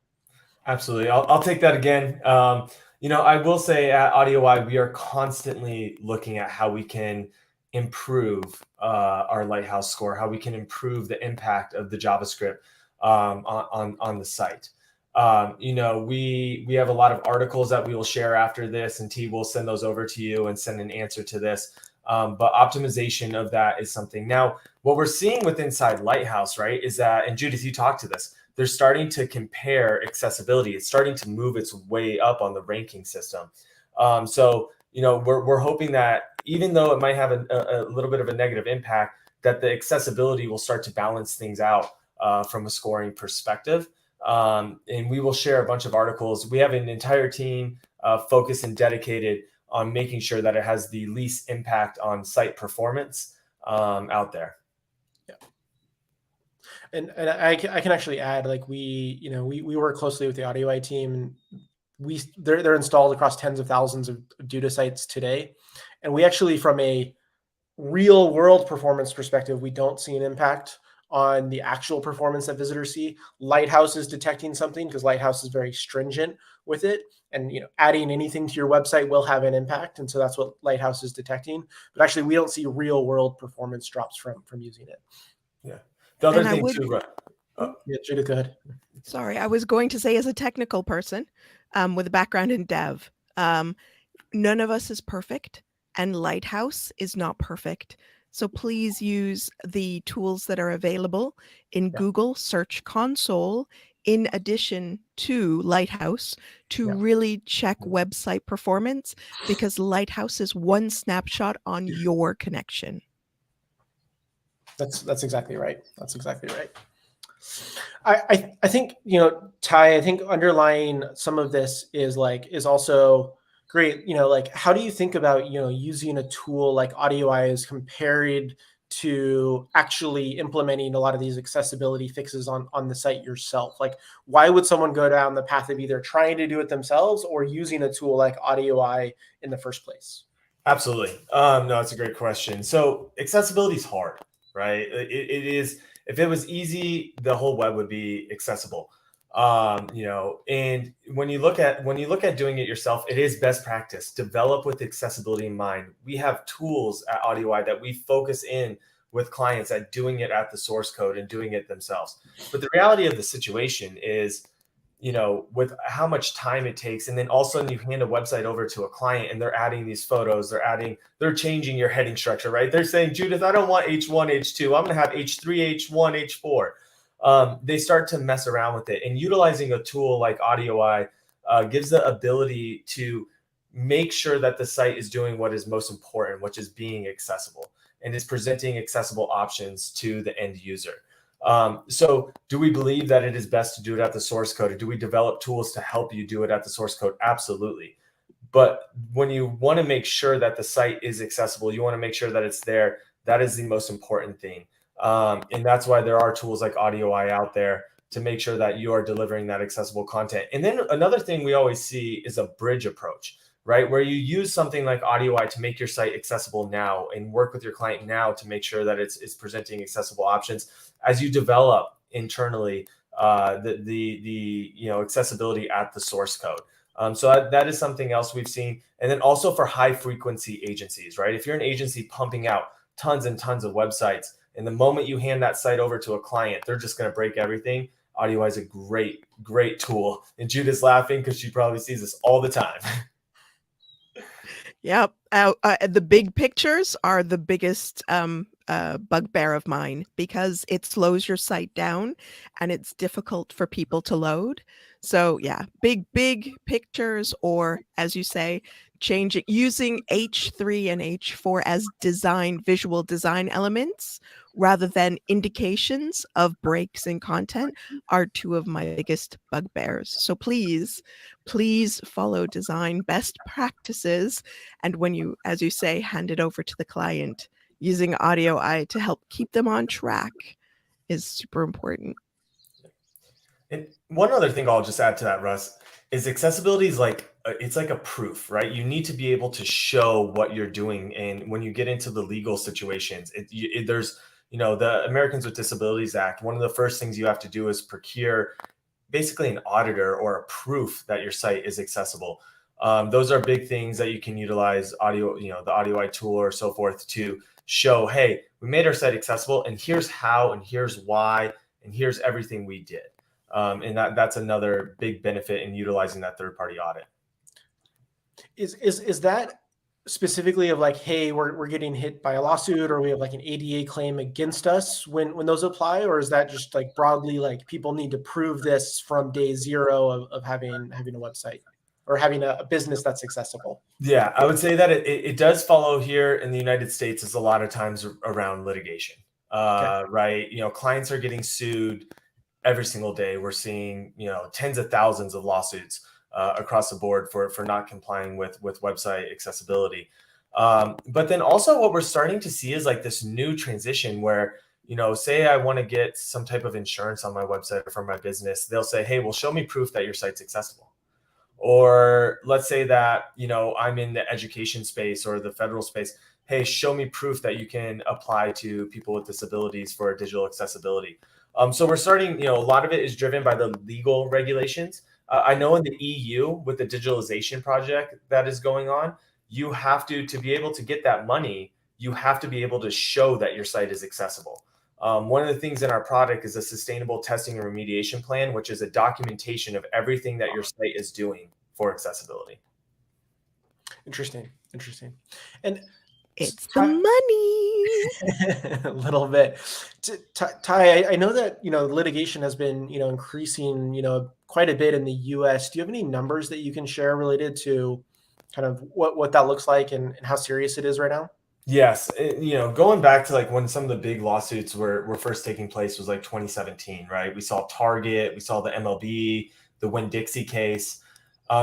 Absolutely. I'll take that again. I will say at AudioEye, we are constantly looking at how we can improve our Lighthouse score, how we can improve the impact of the JavaScript on the site. We have a lot of articles that we will share after this, and T will send those over to you and send an answer to this. But optimization of that is something. Now, what we're seeing with inside Lighthouse, right, is that, and Judith, you talked to this, they're starting to compare accessibility. It's starting to move its way up on the ranking system. So we're hoping that even though it might have a little bit of a negative impact, that the accessibility will start to balance things out from a scoring perspective. And we will share a bunch of articles. We have an entire team focused and dedicated on making sure that it has the least impact on site performance out there. Yeah. And I can actually add, like we work closely with the AudioEye team, and they're installed across tens of thousands of Duda sites today. And we actually, from a real world performance perspective, we don't see an impact on the actual performance that visitors see. Lighthouse is detecting something because Lighthouse is very stringent with it, and adding anything to your website will have an impact, and so that's what Lighthouse is detecting. But actually, we don't see real world performance drops from using it. Yeah. The other thing too, right? Yeah, Judith, go ahead. Sorry, I was going to say, as a technical person with a background in dev, none of us is perfect, and Lighthouse is not perfect. So please use the tools that are available in Google Search Console in addition to Lighthouse to really check website performance, because Lighthouse is one snapshot on your connection. That's exactly right. That's exactly right. I think, Ty, I think underlying some of this is also great. How do you think about, using a tool like AudioEye as compared to actually implementing a lot of these accessibility fixes on the site yourself? Like, why would someone go down the path of either trying to do it themselves or using a tool like AudioEye in the first place? Absolutely. No, it's a great question. So accessibility is hard, right? It is. If it was easy, the whole web would be accessible. And when you look at doing it yourself, it is best practice. Develop with accessibility in mind. We have tools at AudioEye that we focus in with clients at doing it at the source code and doing it themselves. But the reality of the situation is, with how much time it takes, and then all of a sudden you hand a website over to a client and they're adding these photos, they're changing your heading structure, right? They're saying, Judith, I don't want H1, H2. I'm going to have H3, H1, H4. They start to mess around with it, and utilizing a tool like AudioEye gives the ability to make sure that the site is doing what is most important, which is being accessible and is presenting accessible options to the end user. So do we believe that it is best to do it at the source code, or do we develop tools to help you do it at the source code? Absolutely. But when you want to make sure that the site is accessible, you want to make sure that it's there. That is the most important thing. And that's why there are tools like AudioEye out there to make sure that you are delivering that accessible content. And then another thing we always see is a bridge approach, right? Where you use something like AudioEye to make your site accessible now and work with your client now to make sure that it's presenting accessible options as you develop internally the accessibility at the source code. So that is something else we've seen. And then also for high frequency agencies, right? If you're an agency pumping out tons and tons of websites, and the moment you hand that site over to a client, they're just going to break everything. AudioEye is a great, great tool. And Judith's laughing because she probably sees this all the time. Yep. The big pictures are the biggest bugbear of mine because it slows your site down and it's difficult for people to load. So yeah, big pictures, or as you say, changing using H3 and H4 as visual design elements rather than indications of breaks in content are two of my biggest bugbears. So please follow design best practices. And when you, as you say, hand it over to the client, using AudioEye to help keep them on track is super important. And one other thing I'll just add to that, Russ, is accessibility is it's like a proof, right? You need to be able to show what you're doing. And when you get into the legal situations, there's, the Americans with Disabilities Act, one of the first things you have to do is procure basically an auditor or a proof that your site is accessible. Those are big things that you can utilize audio, the AudioEye tool or so forth to show, hey, we made our site accessible and here's how, and here's why, and here's everything we did. And that's another big benefit in utilizing that third-party audit. Is that specifically of like, hey, we're getting hit by a lawsuit, or we have like an ADA claim against us when those apply, or is that just like broadly like people need to prove this from day zero of having a website or having a business that's accessible? Yeah, I would say that it does follow here in the United States is a lot of times around litigation, Okay. right? Clients are getting sued every single day. We're seeing, tens of thousands of lawsuits across the board for not complying with website accessibility. But then also what we're starting to see is like this new transition where, say I want to get some type of insurance on my website or for my business, they'll say, hey, well, show me proof that your site's accessible. Or let's say that, I'm in the education space or the federal space. Hey, show me proof that you can apply to people with disabilities for digital accessibility. So we're starting, a lot of it is driven by the legal regulations. I know in the EU with the digitalization project that is going on, you have to be able to get that money, you have to be able to show that your site is accessible. One of the things in our product is a sustainable testing and remediation plan, which is a documentation of everything that your site is doing for accessibility. Interesting. And it's the money. A little bit. Ty, I know that litigation has been increasing quite a bit in the U.S. Do you have any numbers that you can share related to kind of what that looks like and how serious it is right now? Yes, going back to like when some of the big lawsuits were first taking place was like 2017, right? We saw Target, we saw the MLB, the Winn-Dixie case.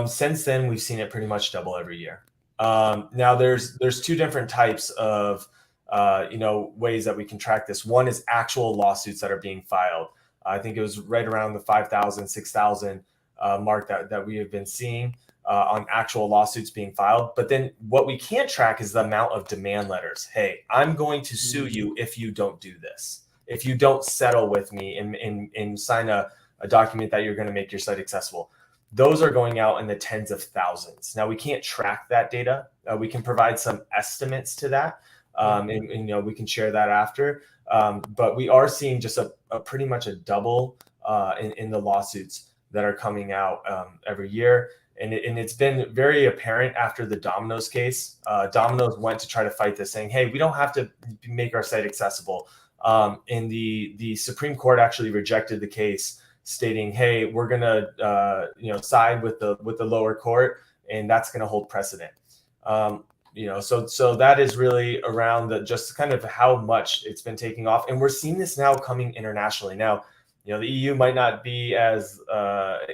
Since then, we've seen it pretty much double every year. Now there's two different types of ways that we can track this. One is actual lawsuits that are being filed. I think it was right around the 5,000, 6,000 mark that we have been seeing on actual lawsuits being filed. But then what we can't track is the amount of demand letters. Hey, I'm going to sue you if you don't do this. If you don't settle with me and sign a document that you're going to make your site accessible. Those are going out in the tens of thousands. Now we can't track that data. We can provide some estimates to that, and we can share that after. But we are seeing just a pretty much a double in the lawsuits that are coming out every year, and it's been very apparent after the Domino's case. Domino's went to try to fight this, saying, "Hey, we don't have to make our site accessible." And the Supreme Court actually rejected the case, stating, "Hey, we're gonna side with the lower court, and that's gonna hold precedent." So that is really around just kind of how much it's been taking off, and we're seeing this now coming internationally. Now, the EU might not be as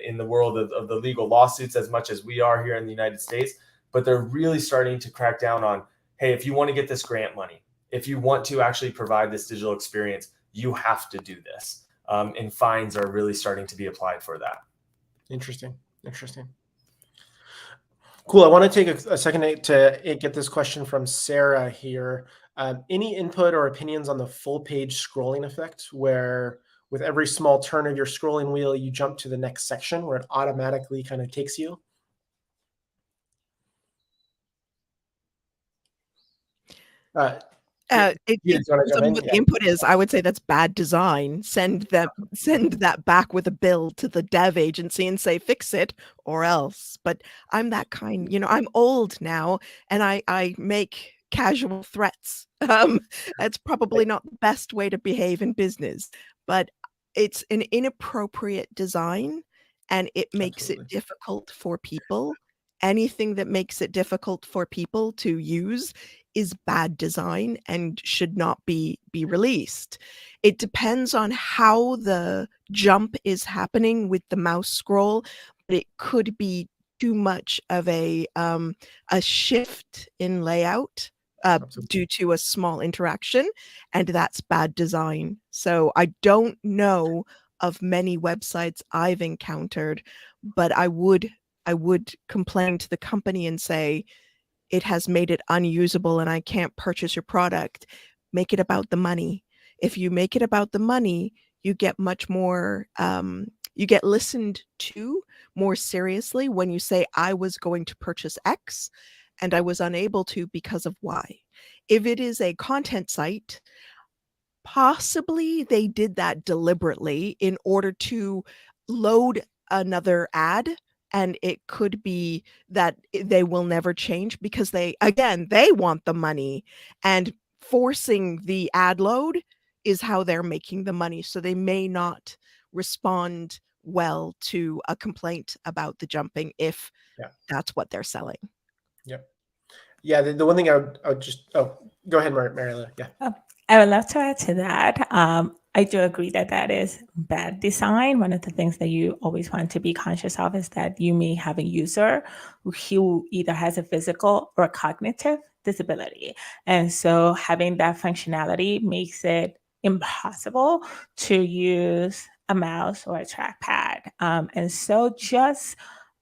in the world of the legal lawsuits as much as we are here in the United States, but they're really starting to crack down on, hey, if you want to get this grant money, if you want to actually provide this digital experience, you have to do this. And fines are really starting to be applied for that. Interesting. Cool. I want to take a second to get this question from Sarah here. Any input or opinions on the full page scrolling effect, where with every small turn of your scrolling wheel, you jump to the next section where it automatically kind of takes you? The input is, I would say that's bad design. Send that back with a bill to the dev agency and say, fix it or else. But I'm that kind, I'm old now, and I make casual threats. That's probably not the best way to behave in business, but it's an inappropriate design and it makes it difficult for people. Anything that makes it difficult for people to use is bad design and should not be released. It depends on how the jump is happening with the mouse scroll, but it could be too much of a shift in layout due to a small interaction, and that's bad design. So I don't know of many websites I've encountered, but I would complain to the company and say, it has made it unusable and I can't purchase your product. Make it about the money. If you make it about the money, you get much more, you get listened to more seriously when you say, I was going to purchase X and I was unable to because of Y. If it is a content site, possibly they did that deliberately in order to load another ad, and it could be that they will never change because they want the money, and forcing the ad load is how they're making the money. So they may not respond well to a complaint about the jumping if that's what they're selling. Yep. Yeah. The one thing I would just, go ahead, Mariela. Yeah. I would love to add to that. I do agree that that is bad design. One of the things that you always want to be conscious of is that you may have a user who either has a physical or cognitive disability. And so having that functionality makes it impossible to use a mouse or a trackpad. And so just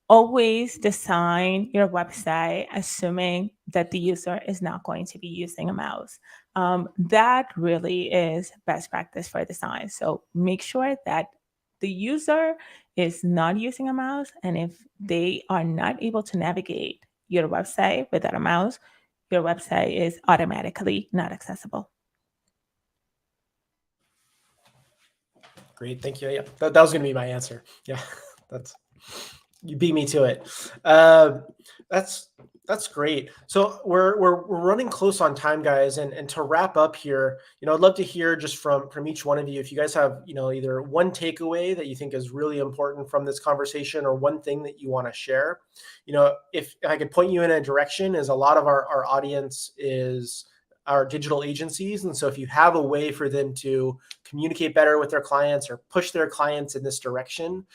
always design your website assuming that the user is not going to be using a mouse. That really is best practice for design. So make sure that the user is not using a mouse, and if they are not able to navigate your website without a mouse, your website is automatically not accessible. Great, thank you. Yeah, that was going to be my answer. Yeah, you beat me to it. That's great. So we're running close on time, guys, and to wrap up here, I'd love to hear just from each one of you if you guys have either one takeaway that you think is really important from this conversation or one thing that you want to share. If I could point you in a direction, is a lot of our audience is our digital agencies, and so if you have a way for them to communicate better with their clients or push their clients in this direction,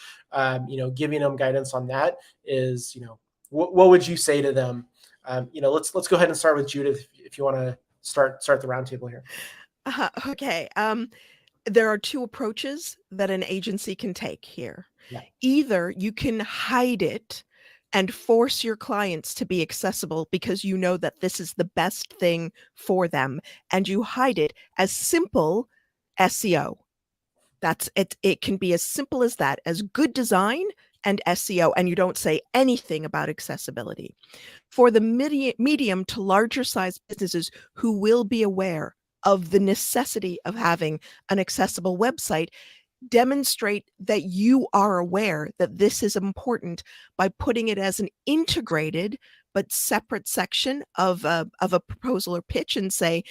giving them guidance on that is, what would you say to them? Let's go ahead and start with Judith if you want to start the roundtable here. Okay. There are two approaches that an agency can take here. Yeah. Either you can hide it and force your clients to be accessible because you know that this is the best thing for them, and you hide it as simple SEO. That's it. It can be as simple as that, as good design and SEO, and you don't say anything about accessibility. For the medium to larger size businesses who will be aware of the necessity of having an accessible website, demonstrate that you are aware that this is important by putting it as an integrated but separate section of a proposal or pitch, and say,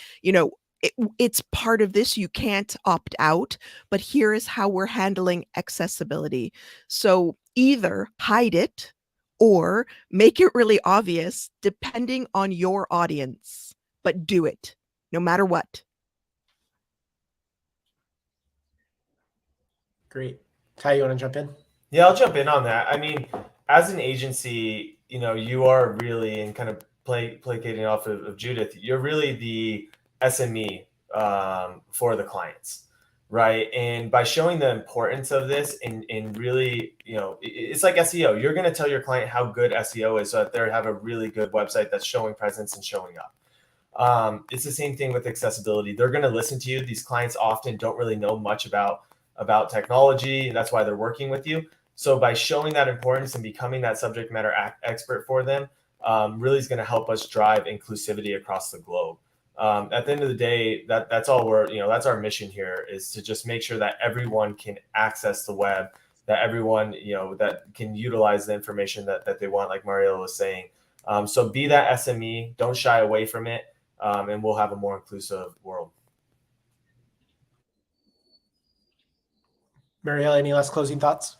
it's part of this. You can't opt out, but here is how we're handling accessibility. So either hide it or make it really obvious, depending on your audience, but do it no matter what. Great. Ty, you want to jump in? Yeah, I'll jump in on that. I mean, as an agency, you are really, and kind of placating off of Judith, you're really the SME for the clients, right? And by showing the importance of this and really, it's like SEO. You're going to tell your client how good SEO is so that they have a really good website that's showing presence and showing up. It's the same thing with accessibility. They're going to listen to you. These clients often don't really know much about technology, and that's why they're working with you. So by showing that importance and becoming that subject matter expert for them, really is going to help us drive inclusivity across the globe. At the end of the day, that's all that's our mission here, is to just make sure that everyone can access the web, that everyone, that can utilize the information that they want, like Mariela was saying. So be that SME, don't shy away from it. and we'll have a more inclusive world. Marielle, any last closing thoughts?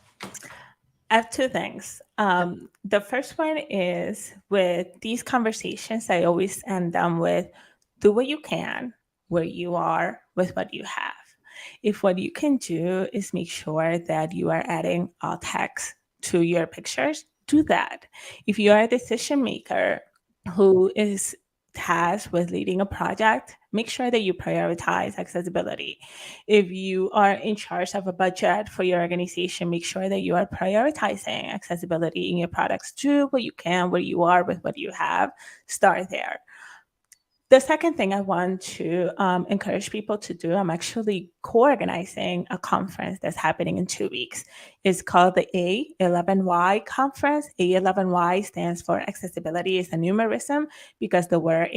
I have two things. The first one is with these conversations, I always end them with do what you can where you are with what you have. If what you can do is make sure that you are adding alt text to your pictures, do that. If you are a decision maker who is tasked with leading a project, make sure that you prioritize accessibility. If you are in charge of a budget for your organization, make sure that you are prioritizing accessibility in your products. Do what you can where you are with what you have. Start there. The second thing I want to encourage people to do, I'm actually co-organizing a conference that's happening in 2 weeks. It's called the A11Y conference. A11Y stands for accessibility. It's a numerism because the word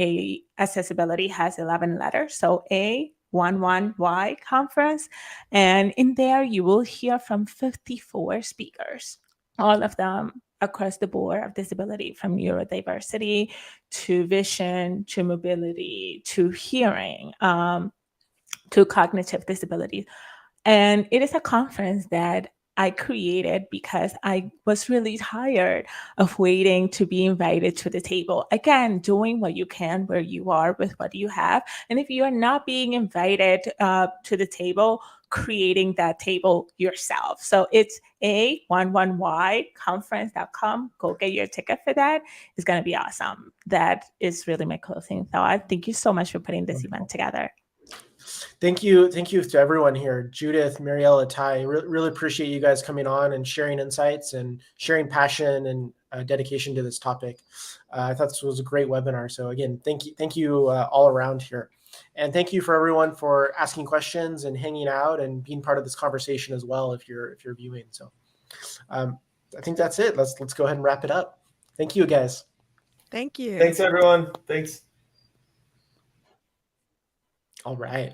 accessibility has 11 letters. So A11Y conference. And in there, you will hear from 54 speakers, all of them across the board of disability, from neurodiversity to vision, to mobility, to hearing, to cognitive disabilities. And it is a conference that I created because I was really tired of waiting to be invited to the table. Again, doing what you can where you are with what you have. And if you are not being invited to the table, creating that table yourself. So it's A11yconference.com. Go get your ticket for that. It's going to be awesome. That is really my closing thought. Thank you so much for putting this event together. Thank you to everyone here. Judith, Marielle, Ty, really appreciate you guys coming on and sharing insights and sharing passion and dedication to this topic. I thought this was a great webinar. So again, thank you all around here. And thank you for everyone for asking questions and hanging out and being part of this conversation as well if you're viewing. So I think that's it. Let's go ahead and wrap it up. Thank you, guys. Thank you. Thanks, everyone. Thanks. All right.